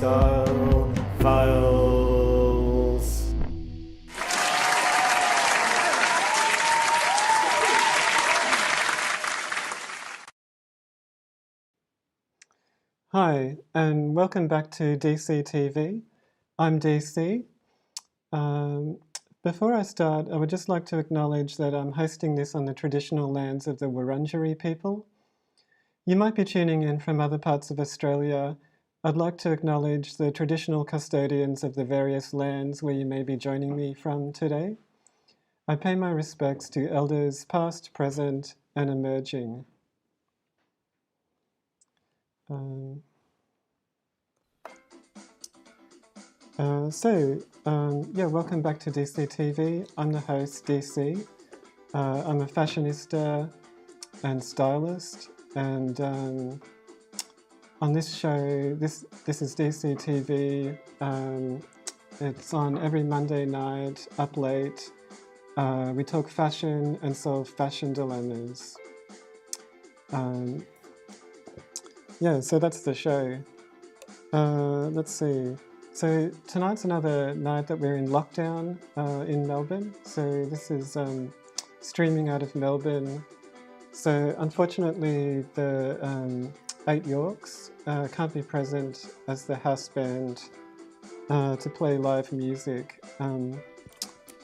Style Files. Hi, and welcome back to DCTV. I'm DC. Before I start, I would just like to acknowledge that I'm hosting this on the traditional lands of the Wurundjeri people. You might be tuning in from other parts of Australia. I'd like to acknowledge the traditional custodians of the various lands where you may be joining me from today. I pay my respects to elders past, present, and emerging. Welcome back to DCTV. I'm the host, DC. I'm a fashionista and stylist, and on this show, this is DCTV. It's on every Monday night, up late. We talk fashion and solve fashion dilemmas. So that's the show. Let's see. So tonight's another night that we're in lockdown in Melbourne. So this is streaming out of Melbourne. So unfortunately, the 8 Yorks can't be present as the house band to play live music,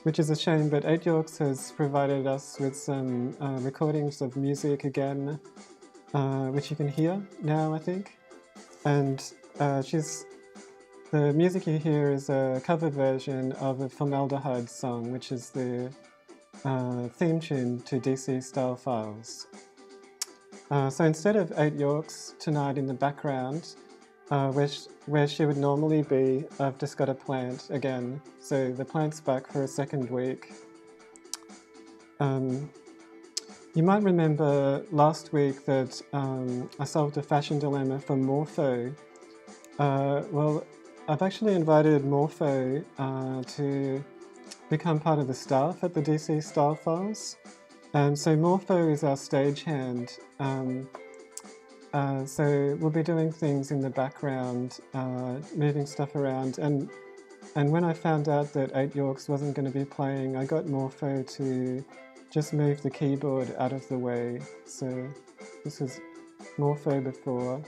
which is a shame, but 8 Yorks has provided us with some recordings of music again, which you can hear now, I think. And the music you hear is a cover version of a Formaldehyde song, which is the theme tune to DC Style Files. So instead of 8 Yorks tonight in the background, where she would normally be, I've just got a plant again. So the plant's back for a second week. You might remember last week that I solved a fashion dilemma for Morpho. I've actually invited Morpho to become part of the staff at the DC Style Files. So Morpho is our stagehand. So we'll be doing things in the background, moving stuff around. And when I found out that 8 Yorks wasn't going to be playing, I got Morpho to just move the keyboard out of the way. So this was Morpho before.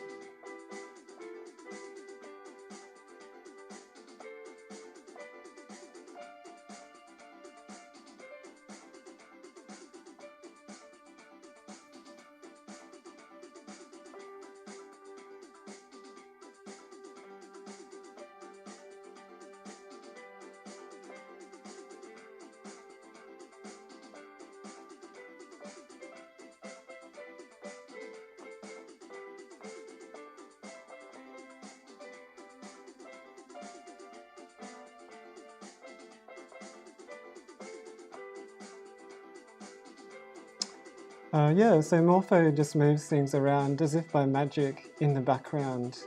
So Morpho just moves things around as if by magic in the background,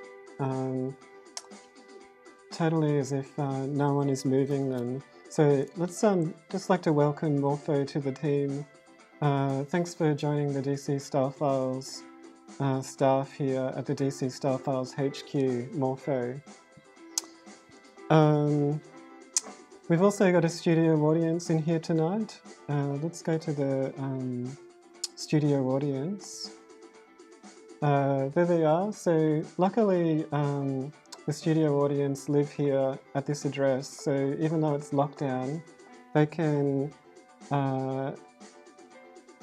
totally as if no one is moving them. So let's just like to welcome Morpho to the team. Thanks for joining the DC Style Files staff here at the DC Style Files HQ, Morpho. We've also got a studio audience in here tonight. Let's go to the studio audience. There they are. So luckily the studio audience live here at this address, so even though it's lockdown, they can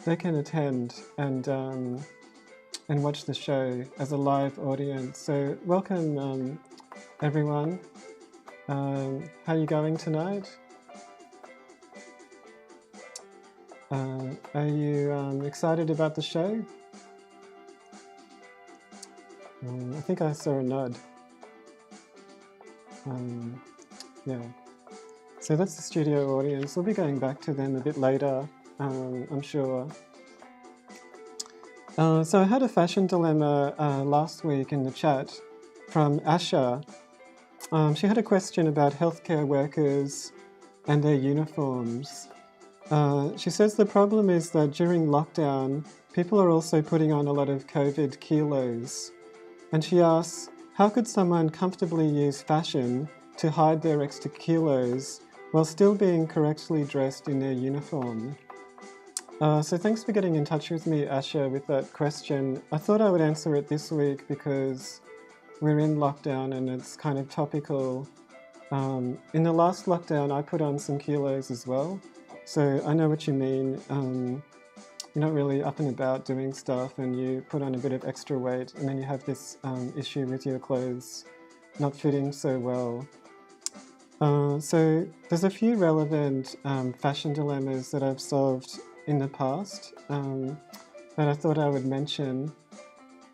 attend and watch the show as a live audience. So welcome everyone. How are you going tonight? Are you excited about the show? I think I saw a nod. So that's the studio audience. We'll be going back to them a bit later, I'm sure. So I had a fashion dilemma last week in the chat from Asha. She had a question about healthcare workers and their uniforms. She says the problem is that during lockdown, people are also putting on a lot of COVID kilos. And she asks, how could someone comfortably use fashion to hide their extra kilos while still being correctly dressed in their uniform? So thanks for getting in touch with me, Asha, with that question. I thought I would answer it this week because we're in lockdown and it's kind of topical. In the last lockdown, I put on some kilos as well. So I know what you mean. You're not really up and about doing stuff and you put on a bit of extra weight and then you have this issue with your clothes not fitting so well. So there's a few relevant fashion dilemmas that I've solved in the past that I thought I would mention.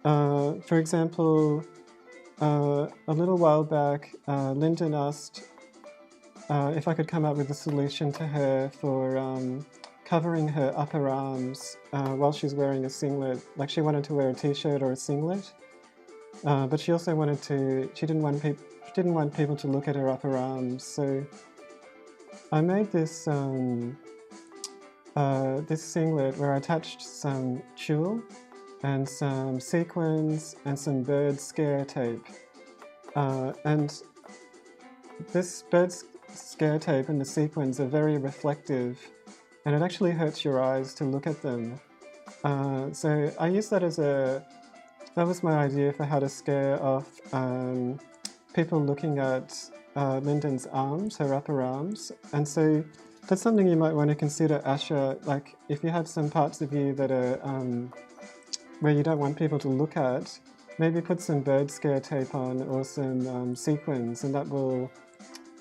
For example, a little while back, Lyndon asked if I could come up with a solution to her for covering her upper arms while she's wearing a singlet. Like she wanted to wear a t-shirt or a singlet, but she also wanted to. She didn't want people to look at her upper arms. So I made this this singlet where I attached some tulle and some sequins and some bird scare tape. And this bird scare tape and the sequins are very reflective and it actually hurts your eyes to look at them. So I used that that was my idea for how to scare off people looking at Lyndon's arms, her upper arms. And so that's something you might want to consider, Asha, like if you have some parts of you that are where you don't want people to look at, maybe put some bird scare tape on or some sequins, and that will,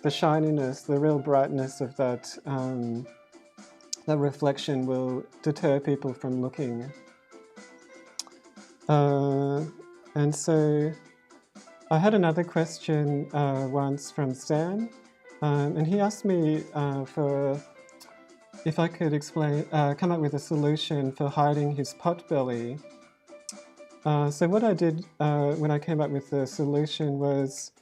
the shininess, the real brightness of that, that reflection will deter people from looking. And so I had another question once from Stan, and he asked me for if I could come up with a solution for hiding his pot belly. So what I did when I came up with the solution was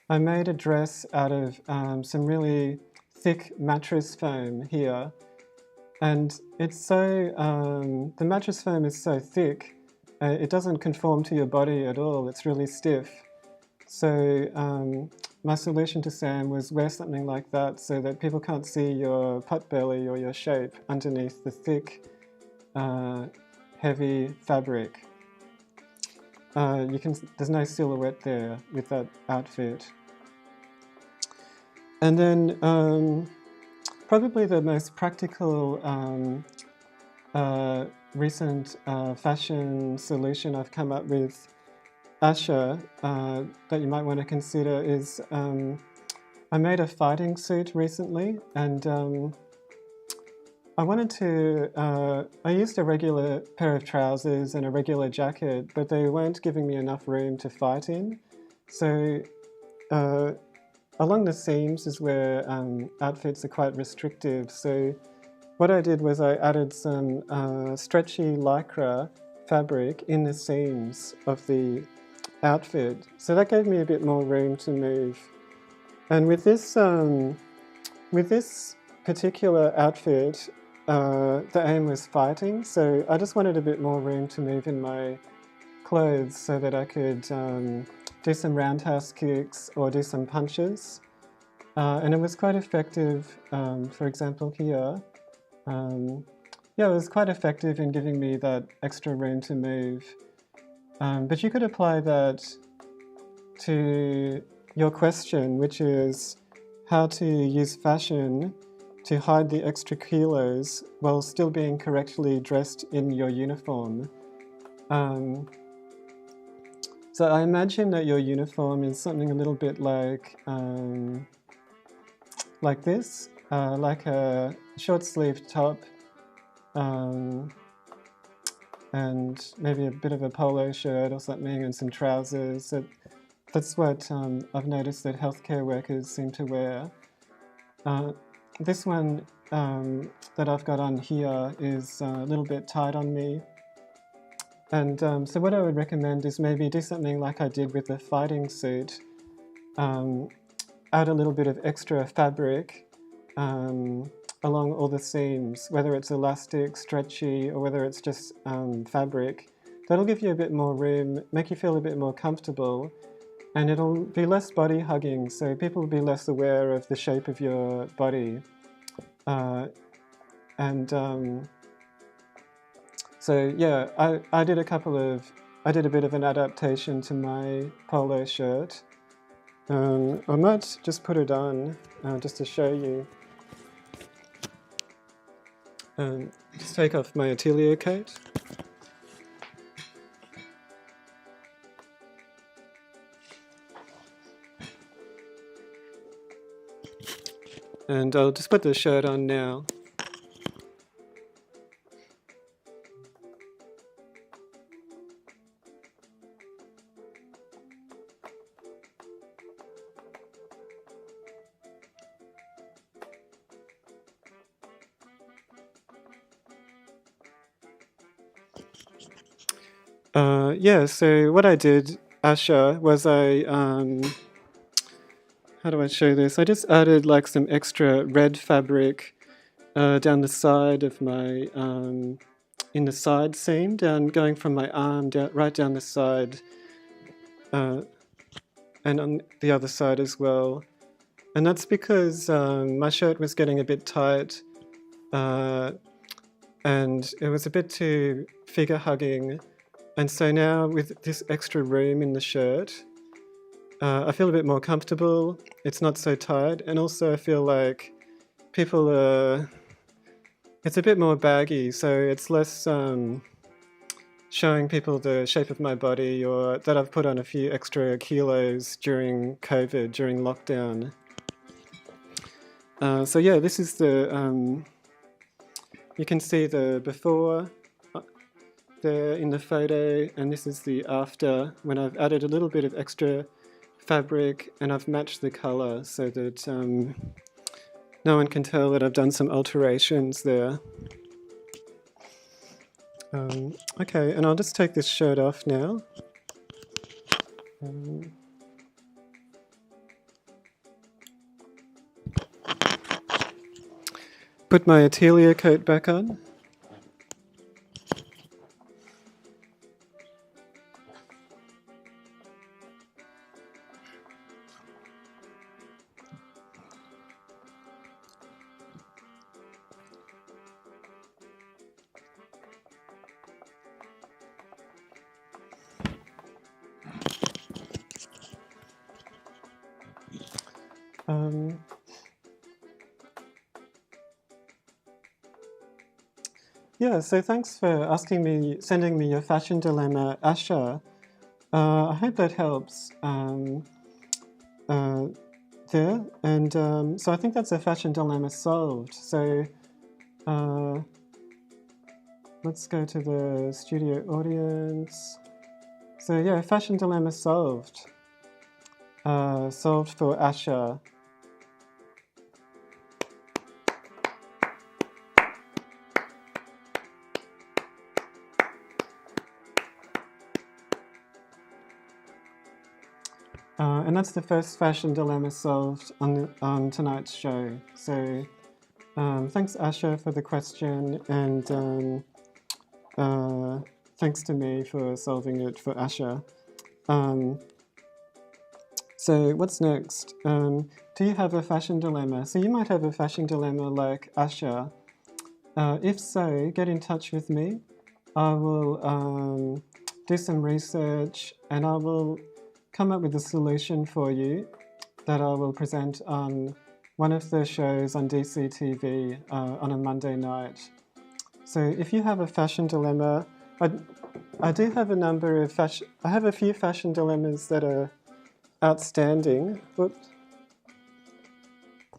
I made a dress out of some really thick mattress foam here, and it's so the mattress foam is so thick it doesn't conform to your body at all. It's really stiff. So my solution to Sam was wear something like that so that people can't see your pot belly or your shape underneath the thick, heavy fabric. There's no silhouette there with that outfit. And then probably the most practical recent fashion solution I've come up with, Asha, that you might want to consider is I made a fighting suit recently, and I wanted to, I used a regular pair of trousers and a regular jacket, but they weren't giving me enough room to fight in. So along the seams is where outfits are quite restrictive. So what I did was I added some stretchy lycra fabric in the seams of the outfit. So that gave me a bit more room to move. And with this particular outfit, the aim was fighting, so I just wanted a bit more room to move in my clothes so that I could do some roundhouse kicks or do some punches. And it was quite effective, for example here. Yeah, it was quite effective in giving me that extra room to move. But you could apply that to your question, which is how to use fashion to hide the extra kilos while still being correctly dressed in your uniform. So I imagine that your uniform is something a little bit like this, like a short-sleeved top and maybe a bit of a polo shirt or something and some trousers. That's what I've noticed that healthcare workers seem to wear. This one that I've got on here is a little bit tight on me. And so what I would recommend is maybe do something like I did with the fighting suit. Add a little bit of extra fabric along all the seams, whether it's elastic, stretchy, or whether it's just fabric. That'll give you a bit more room, make you feel a bit more comfortable, and it'll be less body hugging, so people will be less aware of the shape of your body. So yeah, I did a bit of an adaptation to my polo shirt. I might just put it on just to show you. Just take off my Atelier coat. And I'll just put the shirt on now. Yeah, so what I did, Asha, was how do I show this? I just added like some extra red fabric down the side of my, in the side seam, going from my arm right down the side, and on the other side as well. And that's because my shirt was getting a bit tight, and it was a bit too figure hugging. And so now with this extra room in the shirt, I feel a bit more comfortable. It's not so tight, and also I feel like people are. It's a bit more baggy, so it's less showing people the shape of my body, or that I've put on a few extra kilos during COVID, during lockdown. So yeah, this is the. You can see the before there in the photo, and this is the after when I've added a little bit of extra fabric and I've matched the color so that no one can tell that I've done some alterations there. Okay, and I'll just take this shirt off now. Put my Atelier coat back on. Yeah, so thanks for sending me your fashion dilemma, Asha. I hope that helps there. And so I think that's a fashion dilemma solved. So let's go to the studio audience. So yeah, fashion dilemma solved. Solved for Asha. And that's the first fashion dilemma solved on tonight's show. So thanks, Asha, for the question, and thanks to me for solving it for Asha. So what's next? Do you have a fashion dilemma? So you might have a fashion dilemma like Asha. If so, get in touch with me. I will do some research and I will come up with a solution for you that I will present on one of the shows on DCTV on a Monday night. So if you have a fashion dilemma, I do have a number of I have a few fashion dilemmas that are outstanding.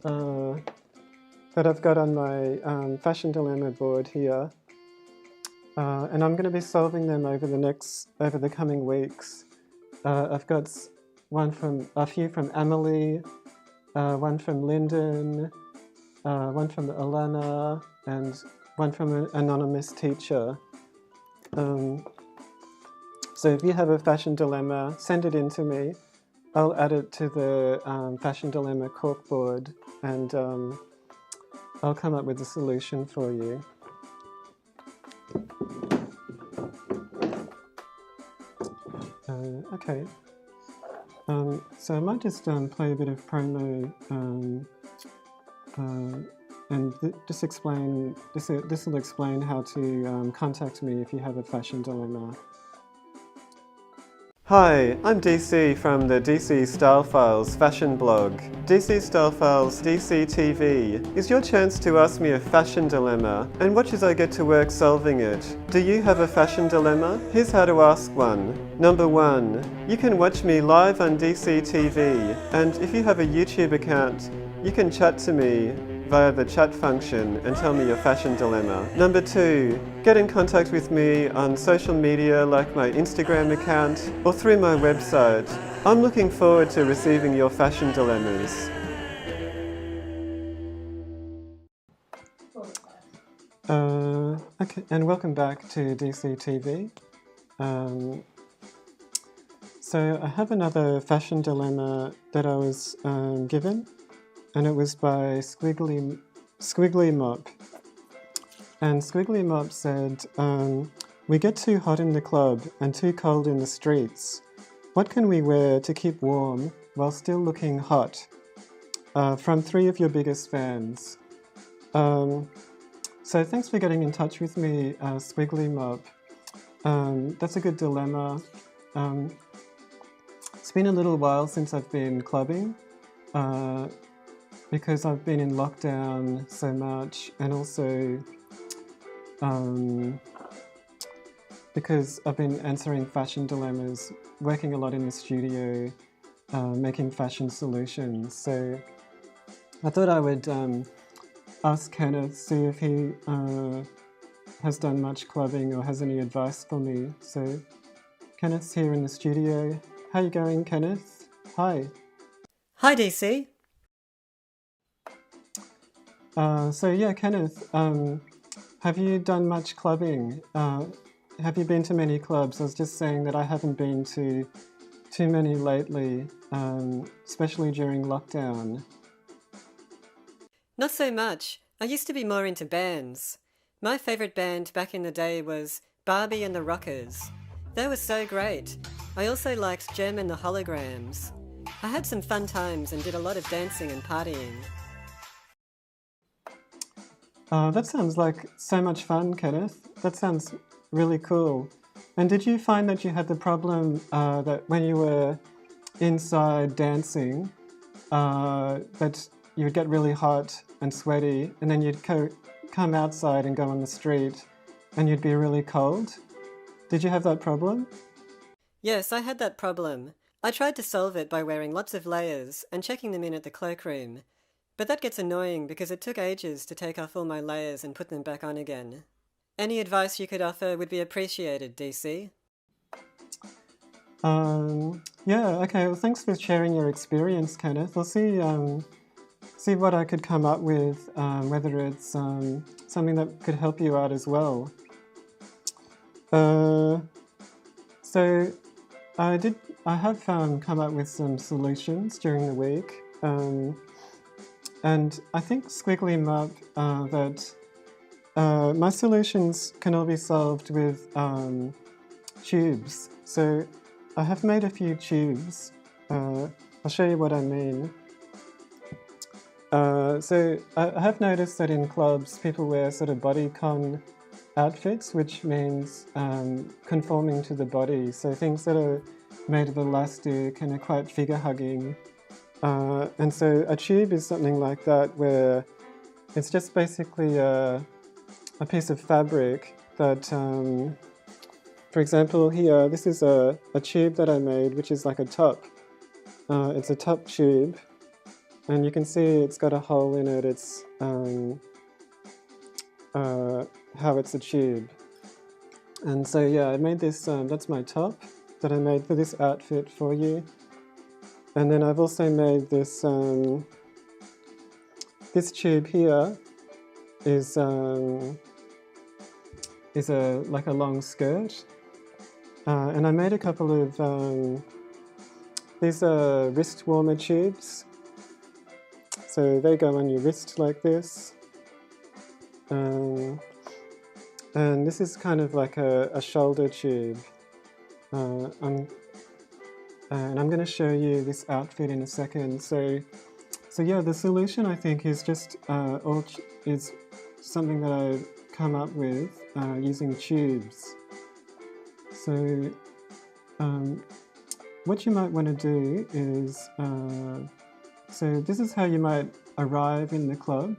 That I've got on my fashion dilemma board here, and I'm going to be solving them over the coming weeks. I've got a few from Emily, one from Lyndon, one from Alana, and one from an anonymous teacher. So if you have a fashion dilemma, send it in to me. I'll add it to the fashion dilemma corkboard, and I'll come up with a solution for you. Okay. So I might just play a bit of promo and just explain, this will explain how to contact me if you have a fashion dilemma. Hi, I'm DC from the DC Style Files fashion blog. DC Style Files DCTV is your chance to ask me a fashion dilemma and watch as I get to work solving it. Do you have a fashion dilemma? Here's how to ask one. Number 1. You can watch me live on DCTV, and if you have a YouTube account, you can chat to me via the chat function and tell me your fashion dilemma. Number 2, get in contact with me on social media like my Instagram account or through my website. I'm looking forward to receiving your fashion dilemmas. Okay, and welcome back to DCTV. So I have another fashion dilemma that I was given, and it was by Squiggly Mop. And Squiggly Mop said, we get too hot in the club and too cold in the streets. What can we wear to keep warm while still looking hot? From 3 of your biggest fans. So thanks for getting in touch with me, Squiggly Mop. That's a good dilemma. It's been a little while since I've been clubbing. Because I've been in lockdown so much, and also because I've been answering fashion dilemmas, working a lot in the studio, making fashion solutions. So I thought I would ask Kenneth, see if he has done much clubbing or has any advice for me. So Kenneth's here in the studio. How you going, Kenneth? Hi. Hi, DC. So yeah, Kenneth, have you done much clubbing? Have you been to many clubs? I was just saying that I haven't been to too many lately, especially during lockdown. Not so much. I used to be more into bands. My favourite band back in the day was Barbie and the Rockers. They were so great. I also liked Jem and the Holograms. I had some fun times and did a lot of dancing and partying. That sounds like so much fun, Kenneth. That sounds really cool. And did you find that you had the problem that when you were inside dancing, that you would get really hot and sweaty, and then you'd come outside and go on the street, and you'd be really cold? Did you have that problem? Yes, I had that problem. I tried to solve it by wearing lots of layers and checking them in at the cloakroom. But that gets annoying because it took ages to take off all my layers and put them back on again. Any advice you could offer would be appreciated, DC. Yeah, okay, well thanks for sharing your experience, Kenneth. I'll see what I could come up with, whether it's something that could help you out as well. So I have come up with some solutions during the week. And I think Squiggly Mop that my solutions can all be solved with tubes. So I have made a few tubes. I'll show you what I mean. So I have noticed that in clubs people wear sort of bodycon outfits, which means conforming to the body. So things that are made of elastic and are quite figure-hugging. And so a tube is something like that, where it's just basically a piece of fabric that, for example here, this is a tube that I made, which is like a top. It's a top tube, and you can see it's got a hole in it. It's how it's a tube. And so yeah, I made this, that's my top that I made for this outfit for you. And then I've also made this, this tube here is like a long skirt. And I made a couple of, these are wrist warmer tubes. So they go on your wrist like this. And this is kind of like a shoulder tube. and I'm going to show you this outfit in a second. So yeah, the solution I think is just is something that I've come up with using tubes. So what you might want to do is, so this is how you might arrive in the club.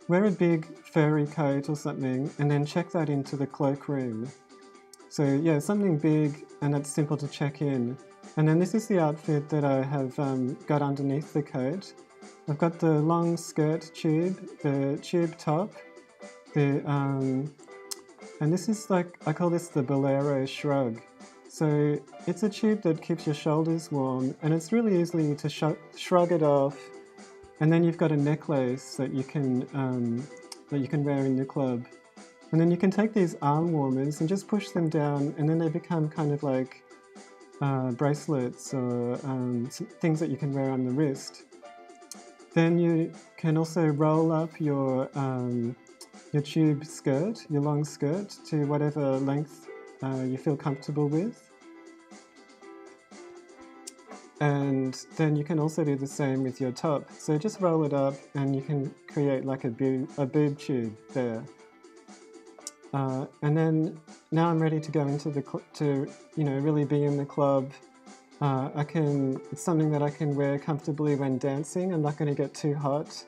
Wear a big furry coat or something, and then check that into the cloakroom. So yeah, something big, and that's simple to check in. And then this is the outfit that I have got underneath the coat. I've got the long skirt tube, the tube top, and this is like, I call this the bolero shrug. So it's a tube that keeps your shoulders warm, and it's really easy to shrug it off. And then you've got a necklace that you can wear in the club. And then you can take these arm warmers and just push them down, and then they become kind of like bracelets or things that you can wear on the wrist. Then you can also roll up your tube skirt, your long skirt, to whatever length you feel comfortable with. And then you can also do the same with your top. So just roll it up, and you can create like a boob tube there. And then now I'm ready to go into really be in the club. It's something that I can wear comfortably when dancing. I'm not going to get too hot.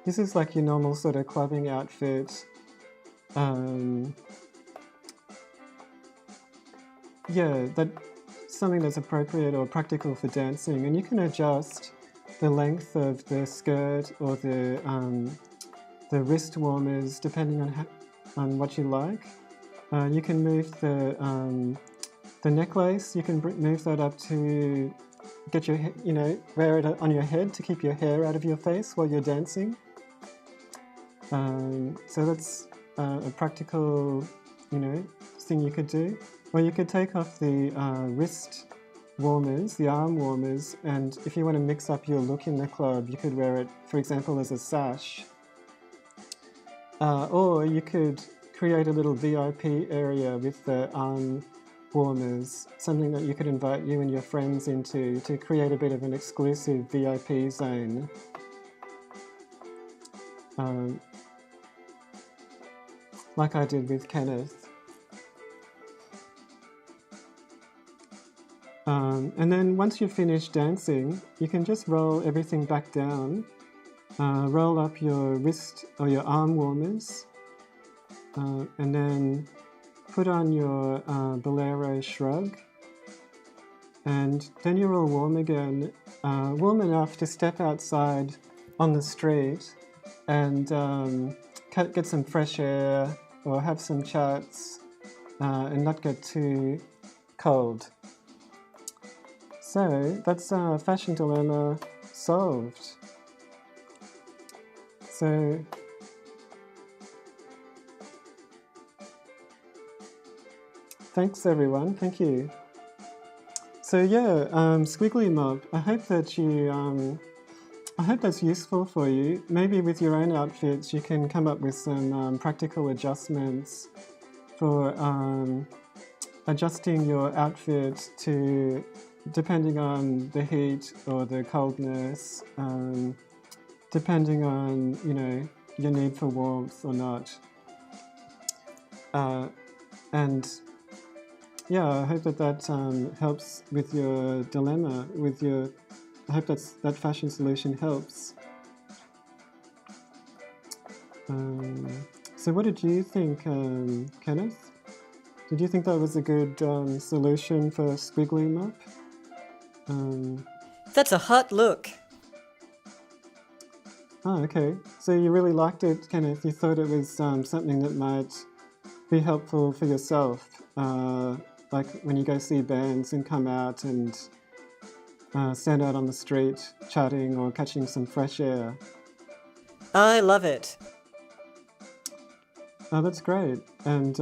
This is like your normal sort of clubbing outfit. Yeah, that's something that's appropriate or practical for dancing. And you can adjust the length of the skirt or the wrist warmers depending on what you like. You can move the necklace. You can move that up to get your wear it on your head to keep your hair out of your face while you're dancing. So that's a practical thing you could do. Or you could take off the wrist warmers, the arm warmers, and if you want to mix up your look in the club, you could wear it, for example, as a sash. Or you could create a little VIP area with the arm warmers, something that you could invite you and your friends into to create a bit of an exclusive VIP zone. Like I did with Kenneth. And then once you've finished dancing, you can just roll everything back down, roll up your wrist or your arm warmers, and then put on your bolero shrug, and then you're all warm again, warm enough to step outside on the street and get some fresh air or have some chats and not get too cold. So that's fashion dilemma solved. So thanks everyone, thank you. So yeah, Squiggly Mob, I hope that I hope that's useful for you. Maybe with your own outfits you can come up with some practical adjustments for adjusting your outfit to depending on the heat or the coldness, depending on your need for warmth or not. And yeah, I hope that helps with your dilemma. I hope that fashion solution helps. So what did you think, Kenneth? Did you think that was a good solution for Squiggly Mop? That's a hot look. Oh, okay. So you really liked it, Kenneth. You thought it was something that might be helpful for yourself, like when you go see bands and come out and stand out on the street chatting or catching some fresh air. I love it. Oh, that's great. And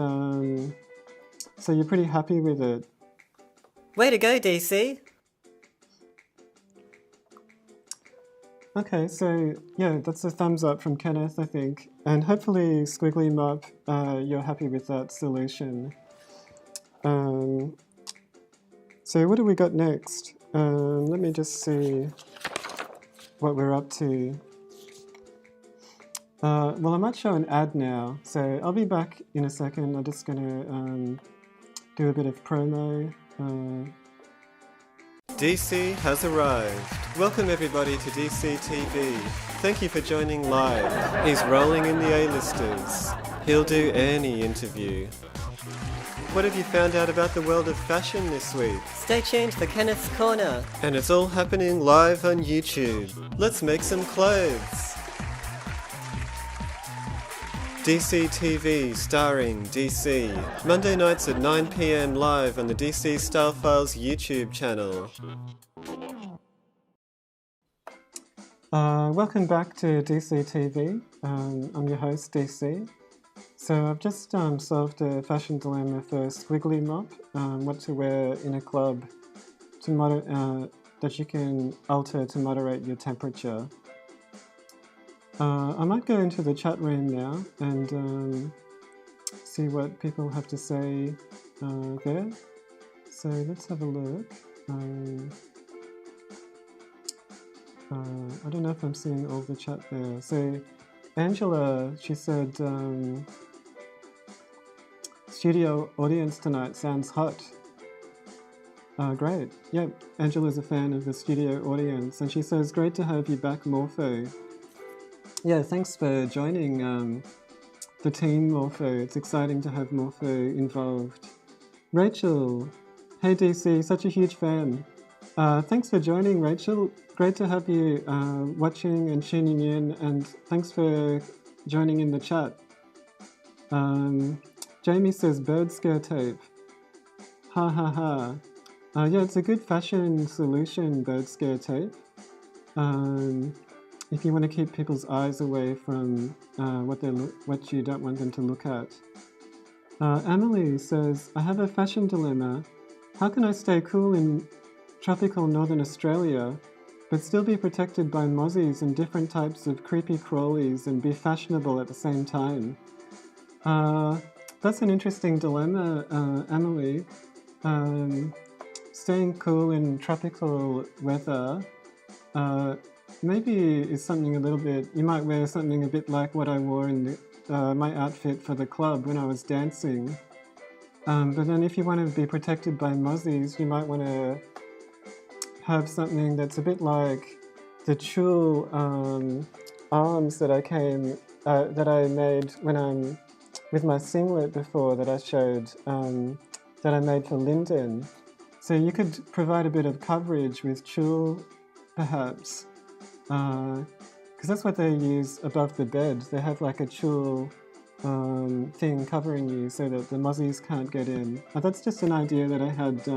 so you're pretty happy with it? Way to go, DC. Okay, so yeah, that's a thumbs up from Kenneth, I think. And hopefully, Squiggly Mop, you're happy with that solution. So So what do we got next? Let me just see what we're up to. Well, I might show an ad now, so I'll be back in a second. I'm just going to do a bit of promo. DC has arrived. Welcome everybody to DCTV. Thank you for joining live. He's rolling in the A-listers. He'll do any interview. What have you found out about the world of fashion this week? Stay tuned for Kenneth's Corner. And it's all happening live on YouTube. Let's make some clothes. DCTV starring DC. Monday nights at 9 PM live on the DC Style Files YouTube channel. Welcome back to DCTV. I'm your host DC. So I've just solved a fashion dilemma for Squiggly Mop, what to wear in a club to that you can alter to moderate your temperature. I might go into the chat room now and see what people have to say there. So let's have a look. I don't know if I'm seeing all the chat there. So Angela, she said, studio audience tonight sounds hot. Great. Yep, Angela's a fan of the studio audience, and she says, great to have you back, Morpho. Yeah, thanks for joining the team, Morpho. It's exciting to have Morpho involved. Rachel, hey DC, such a huge fan. Thanks for joining, Rachel. Great to have you watching and tuning in, and thanks for joining in the chat. Jamie says bird scare tape. Ha ha ha. Yeah, it's a good fashion solution, bird scare tape. If you want to keep people's eyes away from what you don't want them to look at. Emily says, I have a fashion dilemma. How can I stay cool in tropical northern Australia, but still be protected by mozzies and different types of creepy crawlies and be fashionable at the same time? That's an interesting dilemma, Emily. Staying cool in tropical weather maybe is something a little bit, you might wear something a bit like what I wore in my outfit for the club when I was dancing. But then if you want to be protected by mozzies, you might want to have something that's a bit like the tulle arms that I made when I'm with my singlet before that I showed, that I made for Lyndon. So you could provide a bit of coverage with tulle, perhaps, because that's what they use above the bed. They have like a tulle thing covering you so that the mozzies can't get in. That's just an idea that I had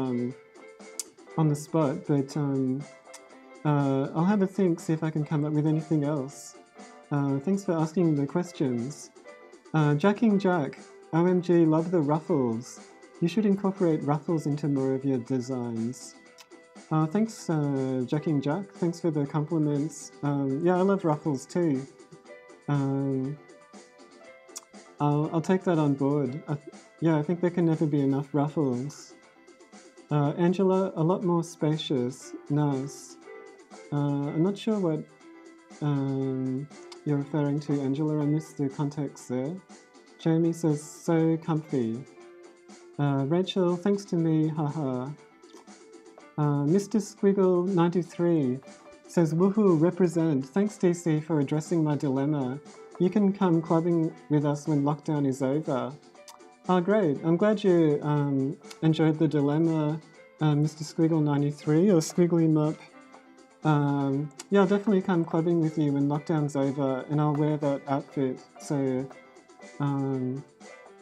on the spot, but I'll have a think, see if I can come up with anything else. Thanks for asking the questions. Jacking Jack, OMG, love the ruffles. You should incorporate ruffles into more of your designs. Thanks, Jacking Jack. Thanks for the compliments. Yeah, I love ruffles too. I'll take that on board. Yeah, I think there can never be enough ruffles. Angela, a lot more spacious. Nice. I'm not sure what you're referring to, Angela. I missed the context there. Jamie says, so comfy. Rachel, thanks to me, haha. Mr. Squiggle 93 says, woohoo, represent. Thanks, DC, for addressing my dilemma. You can come clubbing with us when lockdown is over. Oh, great. I'm glad you enjoyed the dilemma, Mr. Squiggle 93 or Squiggly Mup. Yeah, I'll definitely come clubbing with you when lockdown's over, and I'll wear that outfit, so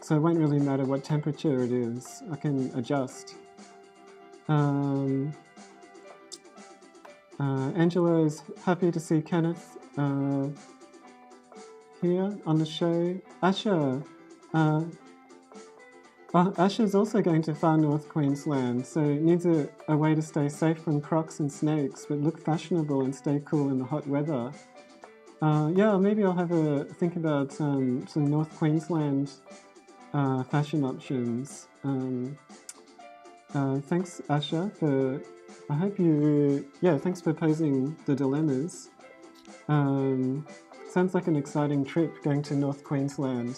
it won't really matter what temperature it is. I can adjust. Angela is happy to see Kenneth here on the show. Asher, Asher's also going to far north Queensland, so needs a way to stay safe from crocs and snakes, but look fashionable and stay cool in the hot weather. Yeah, maybe I'll have a think about some North Queensland fashion options. Thanks, Asha, for. I hope you. Yeah, thanks for posing the dilemmas. Um, Sounds like an exciting trip going to North Queensland.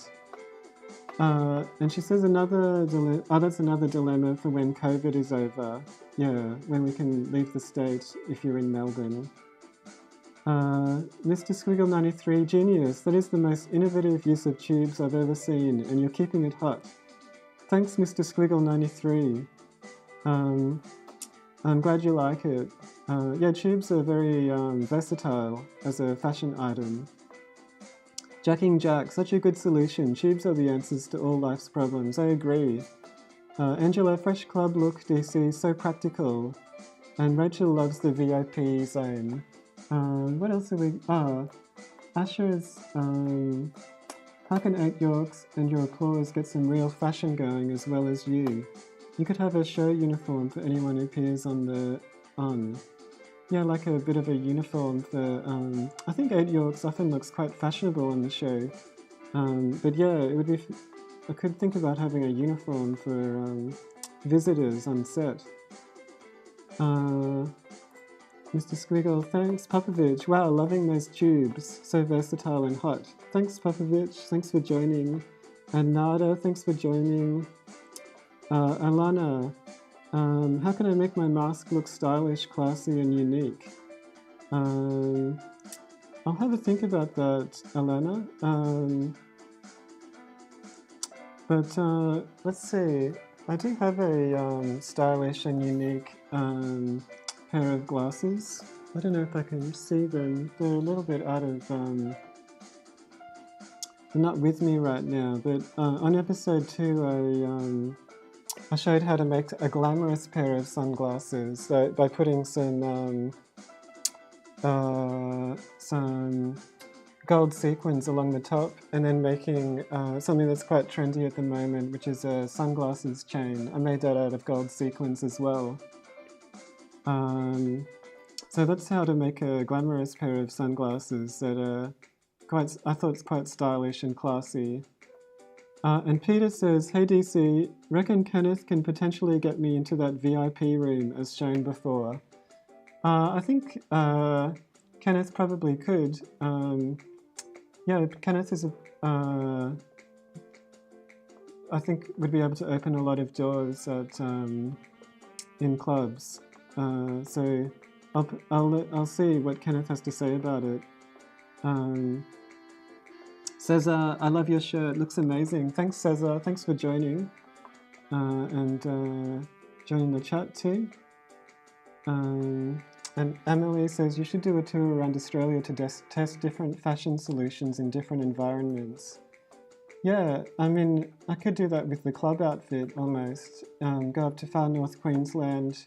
And she says that's another dilemma for when COVID is over. Yeah, when we can leave the state if you're in Melbourne. Mr. Squiggle 93, genius. That is the most innovative use of tubes I've ever seen, and you're keeping it hot. Thanks, Mr. Squiggle 93. I'm glad you like it. Yeah, tubes are very versatile as a fashion item. Jacking Jack, such a good solution. Tubes are the answers to all life's problems. I agree. Angela, fresh club look, DC, so practical. And Rachel loves the VIP zone. What else are we... Asher's... how can 8 Yorks and your claws get some real fashion going as well as you? You could have a show uniform for anyone who appears on the... Yeah, like a bit of a uniform for... I think 8 Yorks often looks quite fashionable on the show. But yeah, it would be... I could think about having a uniform for visitors on set. Mr. Squiggle, thanks. Popovich, wow, loving those tubes. So versatile and hot. Thanks, Popovich. Thanks for joining. And Nada, thanks for joining. Alana, how can I make my mask look stylish, classy, and unique? I'll have a think about that, Alana. But let's see. I do have a stylish and unique pair of glasses. I don't know if I can see them. They're a little bit out of... they're not with me right now, but on episode 2 I showed how to make a glamorous pair of sunglasses by putting some gold sequins along the top and then making something that's quite trendy at the moment, which is a sunglasses chain. I made that out of gold sequins as well. So that's how to make a glamorous pair of sunglasses that are I thought it's quite stylish and classy. And Peter says, hey DC, reckon Kenneth can potentially get me into that VIP room as shown before. I think Kenneth probably could. Yeah, Kenneth is I think would be able to open a lot of doors at in clubs. So I'll see what Kenneth has to say about it. Cesar, I love your shirt. Looks amazing. Thanks, Cesar. Thanks for joining and joining the chat too. And Emily says you should do a tour around Australia to test different fashion solutions in different environments. Yeah, I mean, I could do that with the club outfit almost. Go up to far north Queensland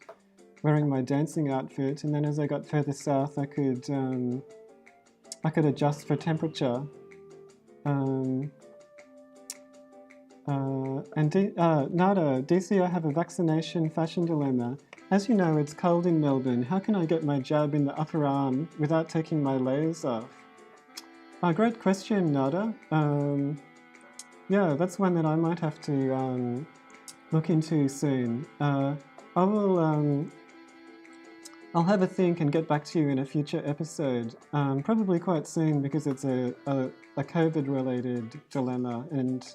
wearing my dancing outfit, and then as I got further south, I could adjust for temperature. Nada, DC, I have a vaccination fashion dilemma. As you know, it's cold in Melbourne. How can I get my jab in the upper arm without taking my layers off? Great question, Nada. Yeah, that's one that I might have to look into soon. I'll have a think and get back to you in a future episode. Probably quite soon because it's a COVID-related dilemma and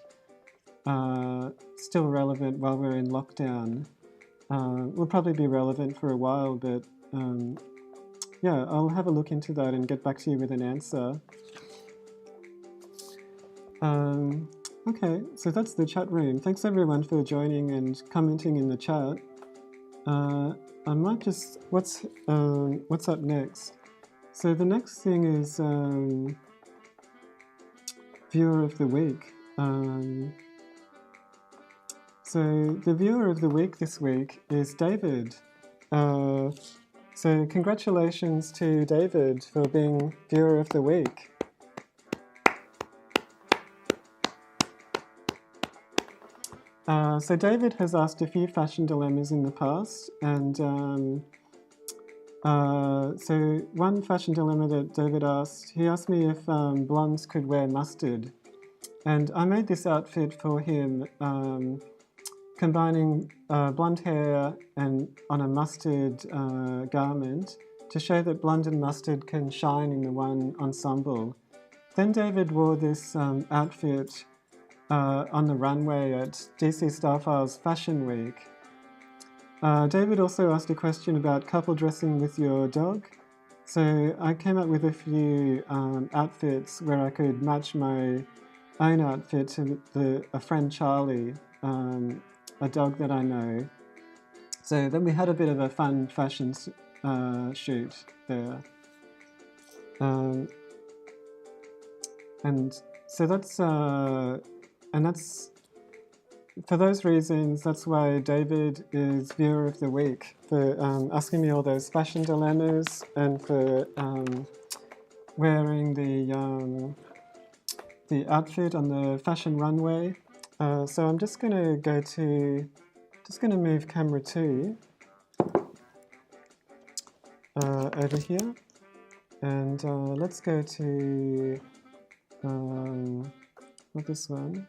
still relevant while we're in lockdown. Will probably be relevant for a while, but yeah, I'll have a look into that and get back to you with an answer. Okay, so that's the chat room. Thanks everyone for joining and commenting in the chat. I might just... What's up next? So the next thing is Viewer of the Week. So the Viewer of the Week this week is David. So congratulations to David for being Viewer of the Week. So David has asked a few fashion dilemmas in the past, and so one fashion dilemma that David asked, he asked me if blondes could wear mustard, and I made this outfit for him combining blonde hair and on a mustard garment to show that blonde and mustard can shine in the one ensemble. Then David wore this outfit on the runway at DC Starfile's Fashion Week. David also asked a question about couple dressing with your dog. So I came up with a few outfits where I could match my own outfit to a friend Charlie, a dog that I know. So then we had a bit of a fun fashion shoot there. And so that's for those reasons, that's why David is Viewer of the Week, for asking me all those fashion dilemmas and for wearing the outfit on the fashion runway. So I'm just going to move camera 2 over here, and let's go to not this one.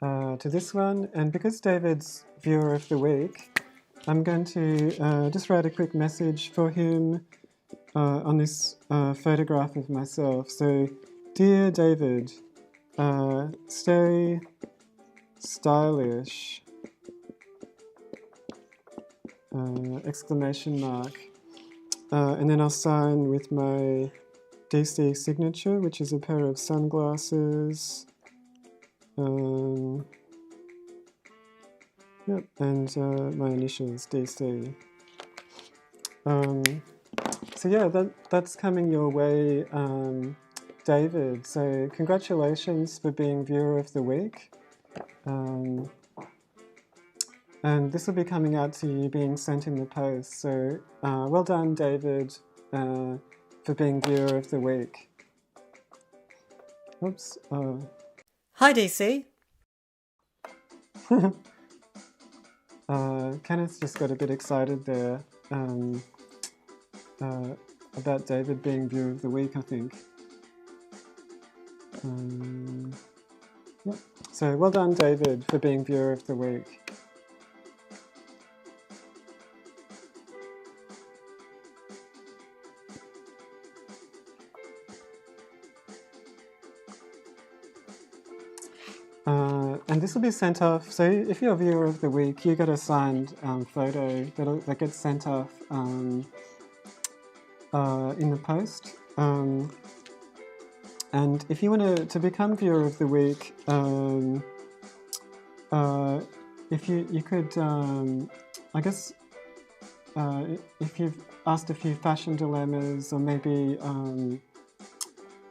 To this one, and because David's Viewer of the Week, I'm going to just write a quick message for him on this photograph of myself. So, dear David, stay stylish, exclamation mark. And then I'll sign with my DC signature, which is a pair of sunglasses. Yep, and my initials, DC. So yeah, that's coming your way, David. So congratulations for being Viewer of the Week. And this will be coming out to you being sent in the post. So well done, David, for being Viewer of the Week. Oops. Hi, DC. Kenneth just got a bit excited there about David being Viewer of the Week, I think. Yep. So well done, David, for being Viewer of the Week. And this will be sent off. So if you're a Viewer of the Week, you get a signed photo that gets sent off in the post. And if you want to become Viewer of the Week, if you could, I guess, if you've asked a few fashion dilemmas, or maybe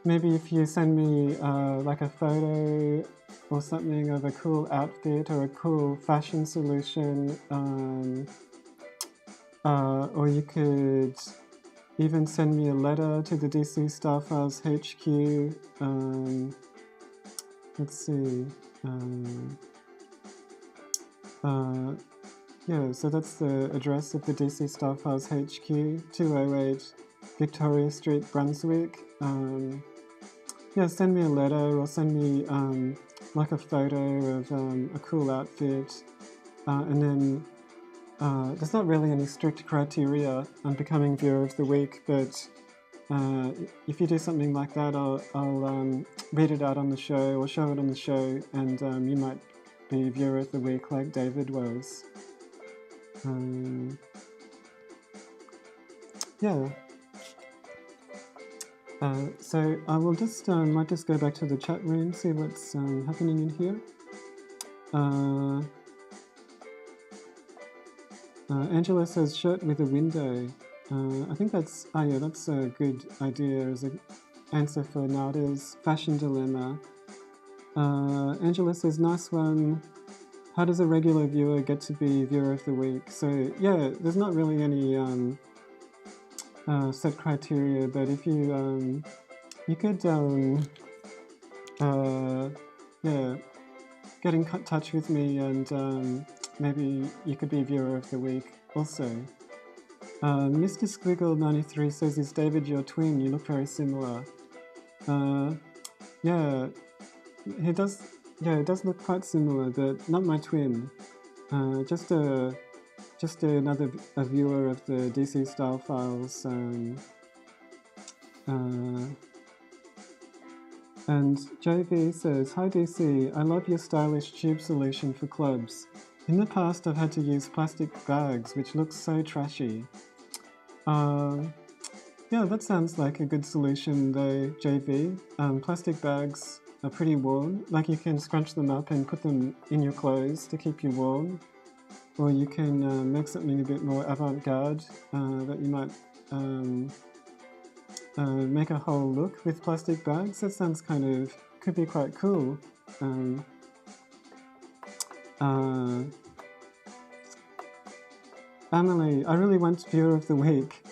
if you send me like a photo or something of a cool outfit or a cool fashion solution, or you could even send me a letter to the DC Starfiles HQ. Let's see. Yeah, so that's the address of the DC Starfiles HQ, 208 Victoria Street, Brunswick. Yeah, send me a letter or send me like a photo of a cool outfit, and then there's not really any strict criteria on becoming Viewer of the Week, but if you do something like that, I'll read it out on the show or show it on the show, and you might be Viewer of the Week like David was. Yeah. So I will just might just go back to the chat room, see what's happening in here. Angela says shirt with a window. I think that's that's a good idea as an answer for Nada's fashion dilemma. Angela says nice one. How does a regular viewer get to be Viewer of the Week? So yeah, there's not really any set criteria, but if you you could get in touch with me, and maybe you could be Viewer of the Week also. Mr. Squiggle 93 says, "Is David your twin? You look very similar." Yeah, he does. Yeah, it does look quite similar, but not my twin. Just another viewer of the DC style files. And JV says, "Hi DC, I love your stylish tube solution for clubs. In the past, I've had to use plastic bags, which looks so trashy." Yeah, that sounds like a good solution though, JV. Plastic bags are pretty warm. Like, you can scrunch them up and put them in your clothes to keep you warm. Or you can make something a bit more avant-garde that you might make a whole look with plastic bags. That sounds could be quite cool. Emily, I really want Viewer of the Week.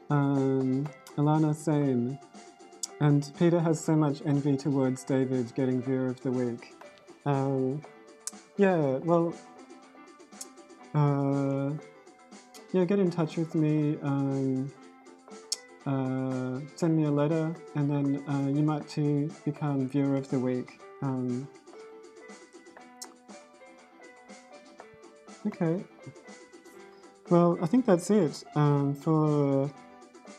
Alana, same. And Peter has so much envy towards David getting Viewer of the Week. Yeah, well, get in touch with me. Send me a letter, and then you might too become Viewer of the Week. Okay. Well, I think that's it for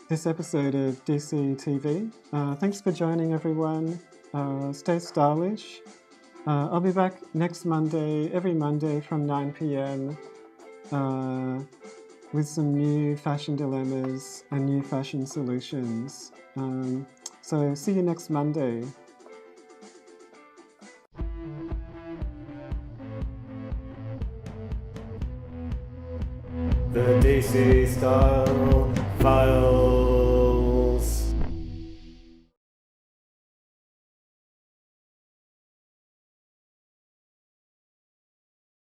this episode of DCTV. Thanks for joining, everyone. Stay stylish. I'll be back next Monday, every Monday from 9 p.m. With some new fashion dilemmas and new fashion solutions. So see you next Monday. The DC style file.